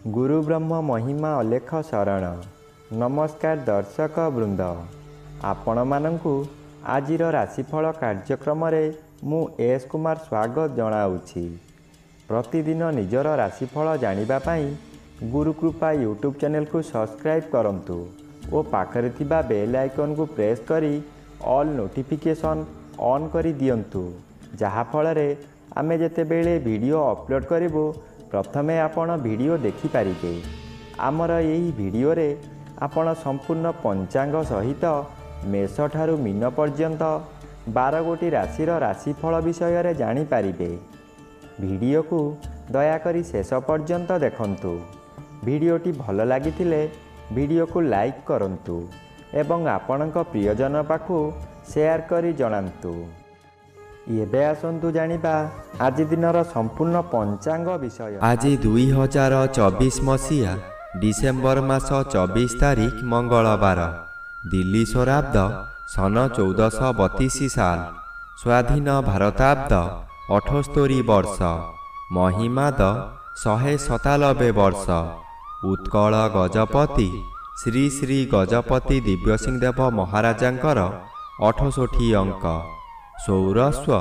गुरु ब्रह्म महिमा अलेख शरण। नमस्कार दर्शक वृंद, आपण मानंकु आजिर राशिफल कार्यक्रम मु एस कुमार स्वागत जनाऊँगी। प्रतिदिन निजर राशिफल जानिबा पाई गुरुकृपा यूट्यूब चैनल को सब्सक्राइब करंतु और पाखरे थिबा बेल आइकन को प्रेस करी ऑल नोटिफिकेशन ऑन करी दियंतु, जहा फଳରେ आमे जेतेबेले वीडियो अपलोड करिवो प्रथमे आपण वीडियो देखि पारिबे। आमर यही वीडियो रे आपण संपूर्ण पंचांग सहित मेष ठारू मीन पर्यंत 12 गोटी राशिर राशिफल विषय रे जानि पारिबे। वीडियो को दया करी शेष पर्यंत देखंतु। वीडियोटी भल लागिथिले वीडियो को लाइक करंतु एवं आपणक प्रियजन पाखु शेयर करी जणांतु। एबे आसंतु जानिबा आज दिनर संपूर्ण पंचांग विषय। आज 2024 मसीहा डिसेम्बर मास 24 तारिख मंगलवार, दिल्ली स्वराब्द सन 1432 साल, स्वाधीन भारताब्द 78 वर्ष, महिमाद 197 वर्ष। उत्कल गजपति श्री श्री गजपति दिव्यसिंहदेव महाराजांकर 68 अंक। सौरस्व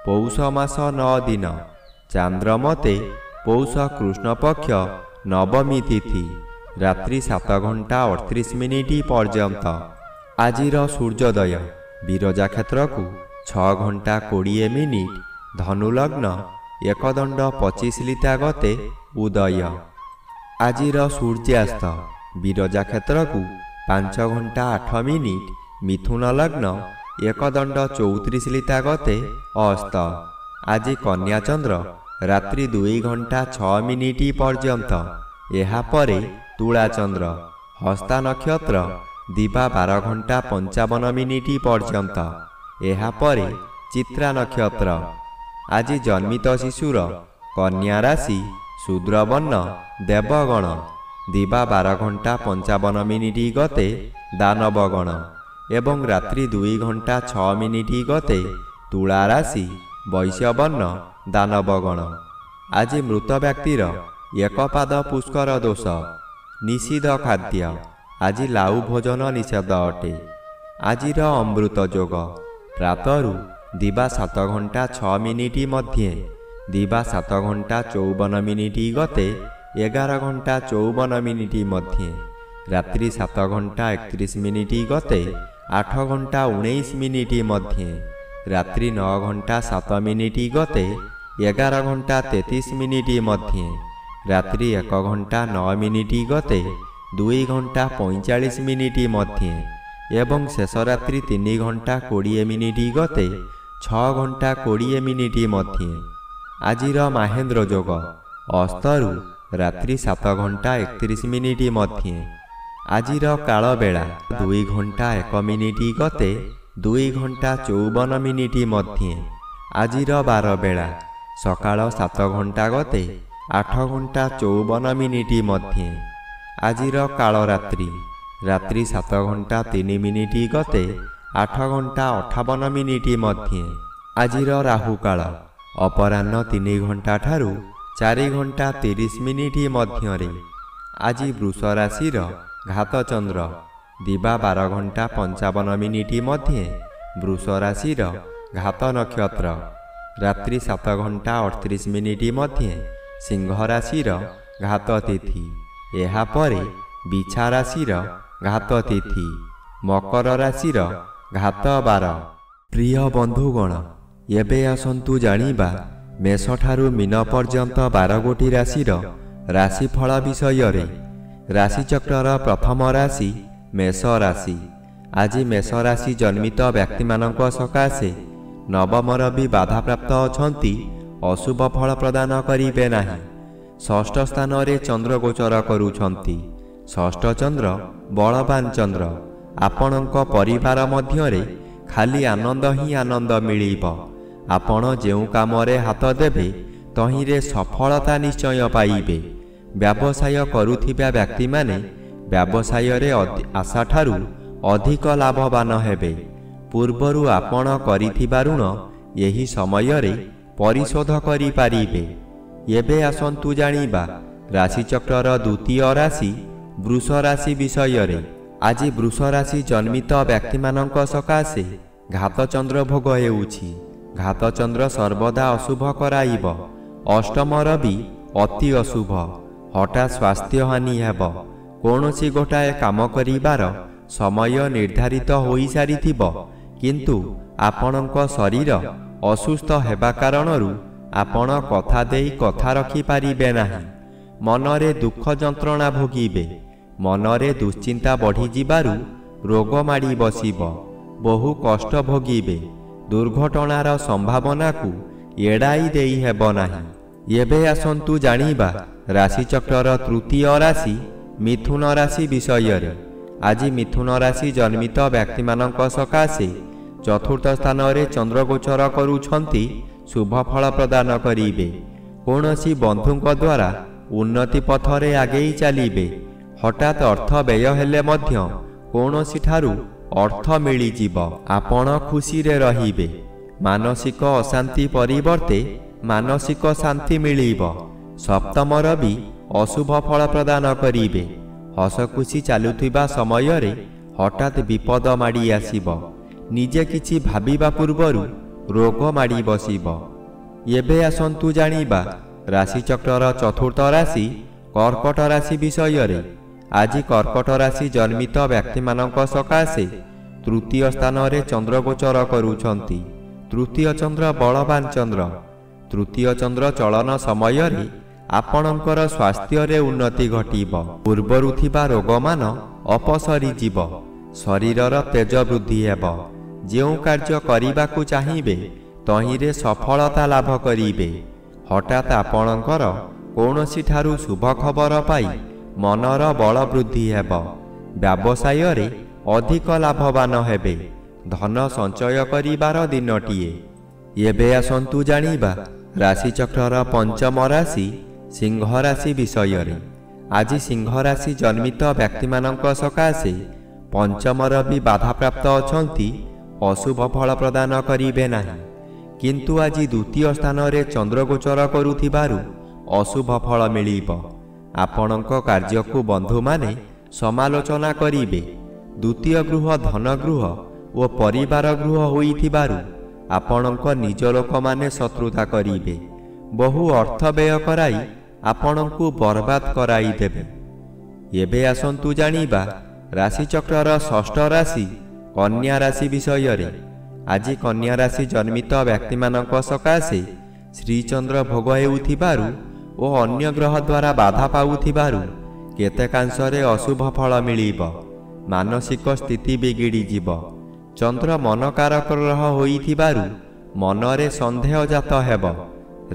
पौष मास 9 दिन, चांद्रमते पौष कृष्ण पक्ष नवमी तिथि, रात्रि 7 घंटा 38 मिनिट पर्यंत। आजिर सूर्योदय विरजा क्षेत्र को 6 घंटा 20 मिनिट, धनुलग्न एकदंड 25 लिता गते उदय। आजिर सूर्यास्त विरजा क्षेत्र को 5 घंटा 8 मिनिट, मिथुन लग्न एकदंड 34 लिता गते अस्त। आज कन्या चंद्र रात्रि 2 घंटा 6 मिनिट पर्यंत, एहा परे तुला चंद्र, हस्ता नक्षत्र दिबा 12 घंटा 55 मिनिट पर्यंत, एहा परे चित्रा नक्षत्र। आज जन्मित शिशुर कन्या राशि शूद्रवर्ण देवगण, दिबा 12 घंटा 55 मिनिट गते दानवगण एवं रात्रि 2 घंटा 6 मिनिट गते तुला राशि वैश्यवर्ण दानवगण। आज मृत व्यक्तिर एक पाद पुष्कर दोष, निषिद्ध खाद्य। आज लाउ भोजन निषेध अटे। आजिर अमृत जोग प्रातरु दिबा 7 घंटा 6 मिनिट मध्ये, दिबा 7 घंटा 54 मिनिट गते 11 घंटा 54 मिनिट मध्ये, रात्रि 7 घंटा 31 मिनिट गते 8 घंटा 19 मिनिट मध्ये, रात्रि 9 घंटा 7 मिनिट गते 11 घंटा 33 मिनिट मध्ये, रात्रि 1 घंटा 9 मिनिट गते 2 घंटा 45 मिनिट मध्ये एवं शेष रात्रि 3 घंटा 20 मिनिट गते 6 घंटा 20 मिनिट मध्ये। आजिर महेन्द्र जोग अस्तरु रात्रि 7 घंटा 31 मिनिट मध्ये। आजिर काल बेला 2 घंटा 1 मिनिट गते 2 घंटा 54 मिनिट मध्ये। आजिर बार बेला सकाळ 7 घंटा गते 8 घंटा 54 मिनिट मध्ये। आजिर काल रात्रि रात्रि 7 घंटा 3 मिनिट गते 8 घंटा 58 मिनिट मध्ये। आजिर राहु काल अपराह्न 3 घंटा ठारू 4 घंटा 30 मिनिट मध्यरे। आज वृष राशिर घात चंद्र, दिबा 12 घंटा 55 मिनिट मध्ये, वृष राशिर घात नक्षत्र, रात्रि 7 घंटा 38 मिनिट मध्ये, सिंह राशिर घात तिथि, एहा परे बिछा राशिर घात तिथि, मकर राशिर घात बार। प्रिय बंधुगण, एबे आसंतु जानिबा मेष ठारू मीन पर्यंत 12 गोटी राशिर राशिफल विषय रे। राशिचक्रर प्रथम राशि मेष राशि। आज मेष राशि जन्मित व्यक्ति मानक सकाशे नवमर भी बाधा प्राप्त अछंती, अशुभ फल प्रदान करिबे नाही। षष्ठ स्थान रे चंद्र गोचर करूछंती। षष्ठ चंद्र बलवान चंद्र। आपणक परिवार मध्यरे खाली आनंद ही आनंद मिलिब। आपण जेउ कामरे हाथ देबे तहिरे सफलता निश्चय पाइबे। व्यवसाय करुथिबा व्यक्ति माने व्यवसाय रे आशा ठारू अधिक लाभवान हेबे। पूर्वरु आपण करिथिबा ऋण एही समय रे परिशोध करि पारिबे। एबे आसंतु जानिबा ରାଶିଚକ୍ରର ଦ୍ୱିତୀୟ ରାଶି ବୃଷ ରାଶି ବିଷୟରେ। ଆଜି ବୃଷ ରାଶି ଜନ୍ମିତ ବ୍ୟକ୍ତିମାନଙ୍କ ସକାଶେ ଘାତଚନ୍ଦ୍ର ଭୋଗ ହେଉଛି। ଘାତଚନ୍ଦ୍ର ସର୍ବଦା ଅଶୁଭ କରାଇବ। ଅଷ୍ଟମ ରବି ଅତି ଅଶୁଭ। ହଠାତ୍ ସ୍ୱାସ୍ଥ୍ୟହାନି ହେବ। କୌଣସି ଗୋଟାଏ କାମ କରିବାର ସମୟ ନିର୍ଦ୍ଧାରିତ ହୋଇସାରିଥିବ, କିନ୍ତୁ ଆପଣଙ୍କ ଶରୀର ଅସୁସ୍ଥ ହେବା କାରଣରୁ ଆପଣ କଥା ଦେଇ କଥା ରଖିପାରିବେ ନାହିଁ। ମନରେ ଦୁଃଖ ଯନ୍ତ୍ରଣା ଭୋଗିବେ। ମନରେ ଦୁଶ୍ଚିନ୍ତା ବଢ଼ିଯିବାରୁ ରୋଗ ମାଡ଼ି ବସିବ। ବହୁ କଷ୍ଟ ଭୋଗିବେ। ଦୁର୍ଘଟଣାର ସମ୍ଭାବନାକୁ ଏଡ଼ାଇ ଦେଇ ହେବ ନାହିଁ। ଏବେ ଆସନ୍ତୁ ଜାଣିବା ରାଶିଚକ୍ରର ତୃତୀୟ ରାଶି ମିଥୁନ ରାଶି ବିଷୟରେ। ଆଜି ମିଥୁନ ରାଶି ଜନ୍ମିତ ବ୍ୟକ୍ତିମାନଙ୍କ ସକାଶେ ଚତୁର୍ଥ ସ୍ଥାନରେ ଚନ୍ଦ୍ରଗୋଚର କରୁଛନ୍ତି ଶୁଭ ଫଳ ପ୍ରଦାନ କରିବେ। କୌଣସି ବନ୍ଧୁଙ୍କ ଦ୍ୱାରା ଉନ୍ନତି ପଥରେ ଆଗେଇ ଚାଲିବେ। ହଠାତ୍ ଅର୍ଥ ବ୍ୟୟ ହେଲେ ମଧ୍ୟ କୌଣସିଠାରୁ ଅର୍ଥ ମିଳିଯିବ। ଆପଣ ଖୁସିରେ ରହିବେ। ମାନସିକ ଅଶାନ୍ତି ପରିବର୍ତ୍ତେ ମାନସିକ ଶାନ୍ତି ମିଳିବ। ସପ୍ତମ ରବି ଅଶୁଭ ଫଳ ପ୍ରଦାନ କରିବେ। ହସଖୁସି ଚାଲୁଥିବା ସମୟରେ ହଠାତ୍ ବିପଦ ମାଡ଼ି ଆସିବ। ନିଜେ କିଛି ଭାବିବା ପୂର୍ବରୁ ରୋଗ ମାଡ଼ି ବସିବ। ଏବେ ଆସନ୍ତୁ ଜାଣିବା ରାଶିଚକ୍ରର ଚତୁର୍ଥ ରାଶି କର୍କଟ ରାଶି ବିଷୟରେ। ଆଜି କର୍କଟ ରାଶି ଜନ୍ମିତ ବ୍ୟକ୍ତିମାନଙ୍କ ସକାଶେ ତୃତୀୟ ସ୍ଥାନରେ ଚନ୍ଦ୍ରଗୋଚର କରୁଛନ୍ତି। ତୃତୀୟ ଚନ୍ଦ୍ର ବଳବାନ ଚନ୍ଦ୍ର। ତୃତୀୟ ଚନ୍ଦ୍ର ଚଳନ ସମୟରେ ଆପଣଙ୍କର ସ୍ୱାସ୍ଥ୍ୟରେ ଉନ୍ନତି ଘଟିବ। ପୂର୍ବରୁ ଥିବା ରୋଗମାନ ଅପସରିଯିବ। ଶରୀରର ତେଜ ବୃଦ୍ଧି ହେବ। ଯେଉଁ କାର୍ଯ୍ୟ କରିବାକୁ ଚାହିଁବେ ତହିଁରେ ସଫଳତା ଲାଭ କରିବେ। ହଠାତ୍ ଆପଣଙ୍କର କୌଣସିଠାରୁ ଶୁଭ ଖବର ପାଇ ମନର ବଳ ବୃଦ୍ଧି ହେବ। ବ୍ୟବସାୟରେ ଅଧିକ ଲାଭବାନ ହେବେ। ଧନ ସଞ୍ଚୟ କରିବାର ଦିନଟିଏ। ଏବେ ଆସନ୍ତୁ ଜାଣିବା ରାଶିଚକ୍ରର ପଞ୍ଚମ ରାଶି ସିଂହ ରାଶି ବିଷୟରେ। ଆଜି ସିଂହ ରାଶି ଜନ୍ମିତ ବ୍ୟକ୍ତିମାନଙ୍କ ସକାଶେ ପଞ୍ଚମ ରବି ବାଧାପ୍ରାପ୍ତ ଅଛନ୍ତି। ଅଶୁଭ ଫଳ ପ୍ରଦାନ କରିବେ ନାହିଁ। କିନ୍ତୁ ଆଜି ଦ୍ୱିତୀୟ ସ୍ଥାନରେ ଚନ୍ଦ୍ରଗୋଚର କରୁଥିବାରୁ ଅଶୁଭ ଫଳ ମିଳିବ। ଆପଣଙ୍କ କାର୍ଯ୍ୟକୁ ବନ୍ଧୁମାନେ ସମାଲୋଚନା କରିବେ। ଦ୍ୱିତୀୟ ଗୃହ ଧନ ଗୃହ ଓ ପରିବାର ଗୃହ ହୋଇଥିବାରୁ ଆପଣଙ୍କ ନିଜ ଲୋକମାନେ ଶତ୍ରୁତା କରିବେ। ବହୁ ଅର୍ଥ ବ୍ୟୟ କରାଇ ଆପଣଙ୍କୁ ବର୍ବାଦ କରାଇଦେବେ। ଏବେ ଆସନ୍ତୁ ଜାଣିବା ରାଶିଚକ୍ରର ଷଷ୍ଠ ରାଶି କନ୍ୟା ରାଶି ବିଷୟରେ। ଆଜି କନ୍ୟା ରାଶି ଜନ୍ମିତ ବ୍ୟକ୍ତିମାନଙ୍କ ସକାଶେ ଶ୍ରୀଚନ୍ଦ୍ର ଭୋଗ ହେଉଥିବାରୁ ଓ ଅନ୍ୟ ଗ୍ରହ ଦ୍ୱାରା ବାଧା ପାଉଥିବାରୁ କେତେକାଂଶରେ ଅଶୁଭ ଫଳ ମିଳିବ। ମାନସିକ ସ୍ଥିତି ବିଗିଡ଼ିଯିବ। ଚନ୍ଦ୍ର ମନକାରକ ଗ୍ରହ ହୋଇଥିବାରୁ ମନରେ ସନ୍ଦେହ ଜାତ ହେବ।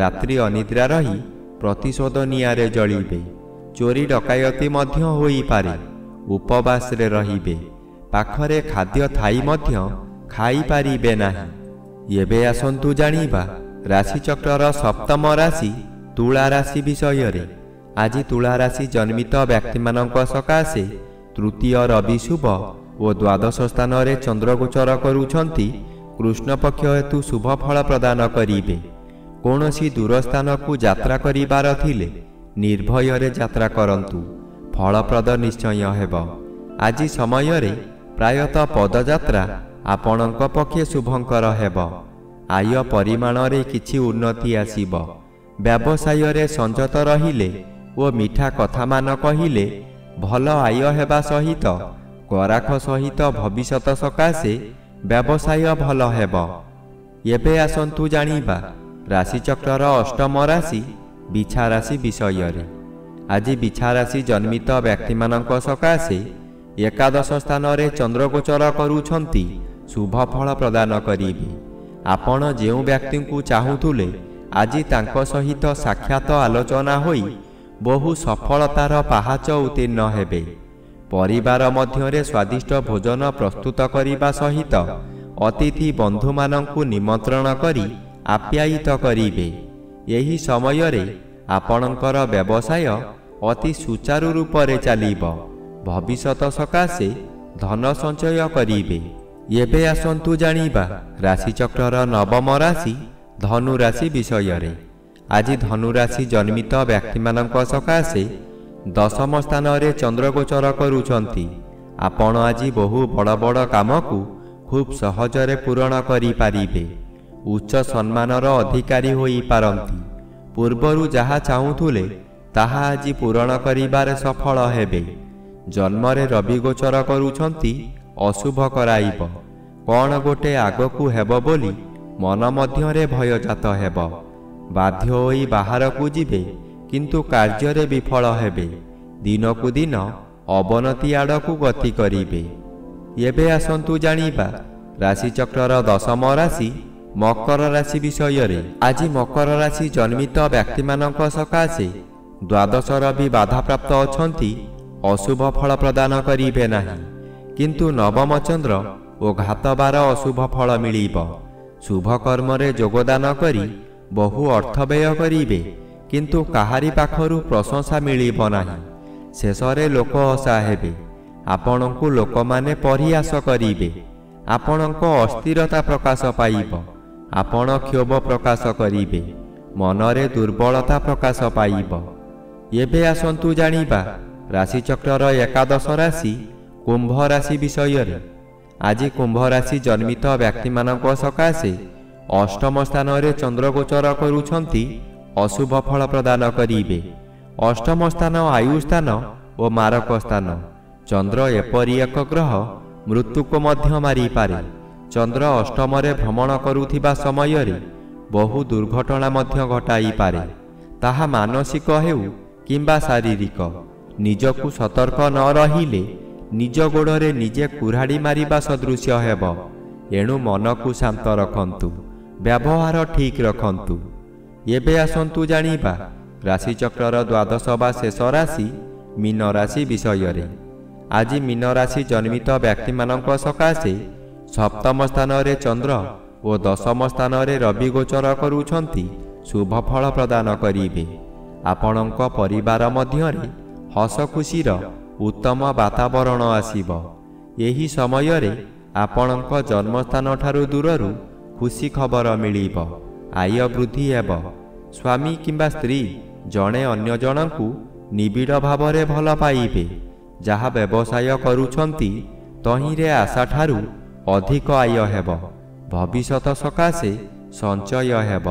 ରାତ୍ରି ଅନିଦ୍ରା ରହି ପ୍ରତିଶୋଧ ନିଆଁରେ ଜଳିବେ। ଚୋରି ଡକାୟତି ମଧ୍ୟ ହୋଇପାରେ। ଉପବାସରେ ରହିବେ। ପାଖରେ ଖାଦ୍ୟ ଥାଇ ମଧ୍ୟ ଖାଇପାରିବେ ନାହିଁ। ଏବେ ଆସନ୍ତୁ ଜାଣିବା ରାଶିଚକ୍ରର ସପ୍ତମ ରାଶି ତୁଳା ରାଶି ବିଷୟରେ। ଆଜି ତୁଳା ରାଶି ଜନ୍ମିତ ବ୍ୟକ୍ତିମାନଙ୍କ ସକାଶେ ତୃତୀୟ ରବି ଶୁଭ ଓ ଦ୍ୱାଦଶ ସ୍ଥାନରେ ଚନ୍ଦ୍ରଗୋଚର କରୁଛନ୍ତି। କୃଷ୍ଣପକ୍ଷ ହେତୁ ଶୁଭ ଫଳ ପ୍ରଦାନ କରିବେ। କୌଣସି ଦୂର ସ୍ଥାନକୁ ଯାତ୍ରା କରିବାର ଥିଲେ ନିର୍ଭୟରେ ଯାତ୍ରା କରନ୍ତୁ। ଫଳପ୍ରଦ ନିଶ୍ଚୟ ହେବ। ଆଜି ସମୟରେ ପ୍ରାୟତଃ ପଦଯାତ୍ରା ଆପଣଙ୍କ ପକ୍ଷେ ଶୁଭଙ୍କର ହେବ। ଆୟ ପରିମାଣରେ କିଛି ଉନ୍ନତି ଆସିବ। ବ୍ୟବସାୟରେ ସଂଯତ ରହିଲେ ଓ ମିଠା କଥାମାନ କହିଲେ ଭଲ ଆୟ ହେବା ସହିତ ଗରାଖ ସହିତ ଭବିଷ୍ୟତ ସକାଶେ ବ୍ୟବସାୟ ଭଲ ହେବ। ଏବେ ଆସନ୍ତୁ ଜାଣିବା ରାଶିଚକ୍ରର ଅଷ୍ଟମ ରାଶି ବିଛା ରାଶି ବିଷୟରେ। ଆଜି ବିଛା ରାଶି ଜନ୍ମିତ ବ୍ୟକ୍ତିମାନଙ୍କ ସକାଶେ ଏକାଦଶ ସ୍ଥାନରେ ଚନ୍ଦ୍ରଗୋଚର କରୁଛନ୍ତି। ଶୁଭ ଫଳ ପ୍ରଦାନ କରିବେ। ଆପଣ ଯେଉଁ ବ୍ୟକ୍ତିଙ୍କୁ ଚାହୁଁଥିଲେ ଆଜି ତାଙ୍କ ସହିତ ସାକ୍ଷାତ ଆଲୋଚନା ହୋଇ ବହୁ ସଫଳତାର ପାହାଚ ଉତ୍ତୀର୍ଣ୍ଣ ହେବେ। ପରିବାର ମଧ୍ୟରେ ସ୍ୱାଦିଷ୍ଟ ଭୋଜନ ପ୍ରସ୍ତୁତ କରିବା ସହିତ ଅତିଥି ବନ୍ଧୁମାନଙ୍କୁ ନିମନ୍ତ୍ରଣ କରି ଆପ୍ୟାୟିତ କରିବେ। ଏହି ସମୟରେ ଆପଣଙ୍କର ବ୍ୟବସାୟ ଅତି ସୁଚାରୁ ରୂପରେ ଚାଲିବ। ଭବିଷ୍ୟତ ସକାଶେ ଧନ ସଞ୍ଚୟ କରିବେ। ଏବେ ଆସନ୍ତୁ ଜାଣିବା ରାଶିଚକ୍ରର ନବମ ରାଶି ଧନୁ ରାଶି ବିଷୟରେ। ଆଜି ଧନୁରାଶି ଜନ୍ମିତ ବ୍ୟକ୍ତିମାନଙ୍କ ସକାଶେ ଦଶମ ସ୍ଥାନରେ ଚନ୍ଦ୍ର ଗୋଚର କରୁଛନ୍ତି। ଆପଣ ଆଜି ବହୁ ବଡ଼ ବଡ଼ କାମକୁ ଖୁବ୍ ସହଜରେ ପୂରଣ କରିପାରିବେ। ଉଚ୍ଚ ସମ୍ମାନର ଅଧିକାରୀ ହୋଇପାରନ୍ତି। ପୂର୍ବରୁ ଯାହା ଚାହୁଁଥିଲେ ତାହା ଆଜି ପୂରଣ କରିବାରେ ସଫଳ ହେବେ। ଜନ୍ମରେ ରବି ଗୋଚର କରୁଛନ୍ତି, ଅଶୁଭ କରାଇବ। କ'ଣ ଗୋଟେ ଆଗକୁ ହେବ ବୋଲି ମନ ମଧ୍ୟରେ ଭୟଜାତ ହେବ। ବାଧ୍ୟ ହୋଇ ବାହାରକୁ ଯିବେ, କିନ୍ତୁ କାର୍ଯ୍ୟରେ ବିଫଳ ହେବେ। ଦିନକୁ ଦିନ ଅବନତି ଆଡ଼କୁ ଗତି କରିବେ। ଏବେ ଆସନ୍ତୁ ଜାଣିବା ରାଶିଚକ୍ରର ଦଶମ ରାଶି ମକର ରାଶି ବିଷୟରେ। ଆଜି ମକର ରାଶି ଜନ୍ମିତ ବ୍ୟକ୍ତିମାନଙ୍କ ସକାଶେ ଦ୍ୱାଦଶ ରବି ବାଧାପ୍ରାପ୍ତ ଅଛନ୍ତି, ଅଶୁଭ ଫଳ ପ୍ରଦାନ କରିବେ ନାହିଁ। କିନ୍ତୁ ନବମ ଚନ୍ଦ୍ର ଓ ଘାତବାର ଅଶୁଭ ଫଳ ମିଳିବ। ଶୁଭ କର୍ମରେ ଯୋଗଦାନ କରି ବହୁ ଅର୍ଥ ବ୍ୟୟ କରିବେ, କିନ୍ତୁ କାହାରି ପାଖରୁ ପ୍ରଶଂସା ମିଳିବ ନାହିଁ। ଶେଷରେ ଲୋକ ହସା ହେବେ। ଆପଣଙ୍କୁ ଲୋକମାନେ ପରିହାସ କରିବେ। ଆପଣଙ୍କ ଅସ୍ଥିରତା ପ୍ରକାଶ ପାଇବ। ଆପଣ କ୍ଷୋଭ ପ୍ରକାଶ କରିବେ। ମନରେ ଦୁର୍ବଳତା ପ୍ରକାଶ ପାଇବ। ଏବେ ଆସନ୍ତୁ ଜାଣିବା ରାଶିଚକ୍ରର ଏକାଦଶ ରାଶି କୁମ୍ଭ ରାଶି ବିଷୟରେ। ଆଜି କୁମ୍ଭ ରାଶି ଜନ୍ମିତ ବ୍ୟକ୍ତିମାନଙ୍କ ସକାଶେ ଅଷ୍ଟମ ସ୍ଥାନରେ ଚନ୍ଦ୍ର ଗୋଚର କରୁଛନ୍ତି, ଅଶୁଭ ଫଳ ପ୍ରଦାନ କରିବେ। ଅଷ୍ଟମ ସ୍ଥାନ ଆୟୁ ସ୍ଥାନ ଓ ମାରକ ସ୍ଥାନ। ଚନ୍ଦ୍ର ଏପରି ଏକ ଗ୍ରହ ମୃତ୍ୟୁକୁ ମଧ୍ୟ ମାରିପାରେ। ଚନ୍ଦ୍ର ଅଷ୍ଟମରେ ଭ୍ରମଣ କରୁଥିବା ସମୟରେ ବହୁ ଦୁର୍ଘଟଣା ମଧ୍ୟ ଘଟାଇପାରେ। ତାହା ମାନସିକ ହେଉ କିମ୍ବା ଶାରୀରିକ। ନିଜକୁ ସତର୍କ ନ ରହିଲେ ନିଜ ଗୋଡ଼ରେ ନିଜେ କୁରାଢ଼ି ମାରିବା ସଦୃଶ୍ୟ ହେବ। ଏଣୁ ମନକୁ ଶାନ୍ତ ରଖନ୍ତୁ, ବ୍ୟବହାର ଠିକ୍ ରଖନ୍ତୁ। ଏବେ ଆସନ୍ତୁ ଜାଣିବା ରାଶିଚକ୍ରର ଦ୍ୱାଦଶ ବା ଶେଷ ରାଶି ମୀନ ରାଶି ବିଷୟରେ। ଆଜି ମୀନ ରାଶି ଜନ୍ମିତ ବ୍ୟକ୍ତିମାନଙ୍କ ସକାଶେ ସପ୍ତମ ସ୍ଥାନରେ ଚନ୍ଦ୍ର ଓ ଦଶମ ସ୍ଥାନରେ ରବି ଗୋଚର କରୁଛନ୍ତି, ଶୁଭ ଫଳ ପ୍ରଦାନ କରିବେ। ଆପଣଙ୍କ ପରିବାର ମଧ୍ୟରେ ହସ ଖୁସିର ଉତ୍ତମ ବାତାବରଣ ଆସିବ। ଏହି ସମୟରେ ଆପଣଙ୍କ ଜନ୍ମସ୍ଥାନଠାରୁ ଦୂରରୁ ଖୁସି ଖବର ମିଳିବ। ଆୟ ବୃଦ୍ଧି ହେବ। ସ୍ୱାମୀ କିମ୍ବା ସ୍ତ୍ରୀ ଜଣେ ଅନ୍ୟ ଜଣଙ୍କୁ ନିବିଡ଼ ଭାବରେ ଭଲ ପାଇବେ। ଯାହା ବ୍ୟବସାୟ କରୁଛନ୍ତି ତହିଁରେ ଆଶାଠାରୁ ଅଧିକ ଆୟ ହେବ। ଭବିଷ୍ୟତ ସକାଶେ ସଞ୍ଚୟ ହେବ।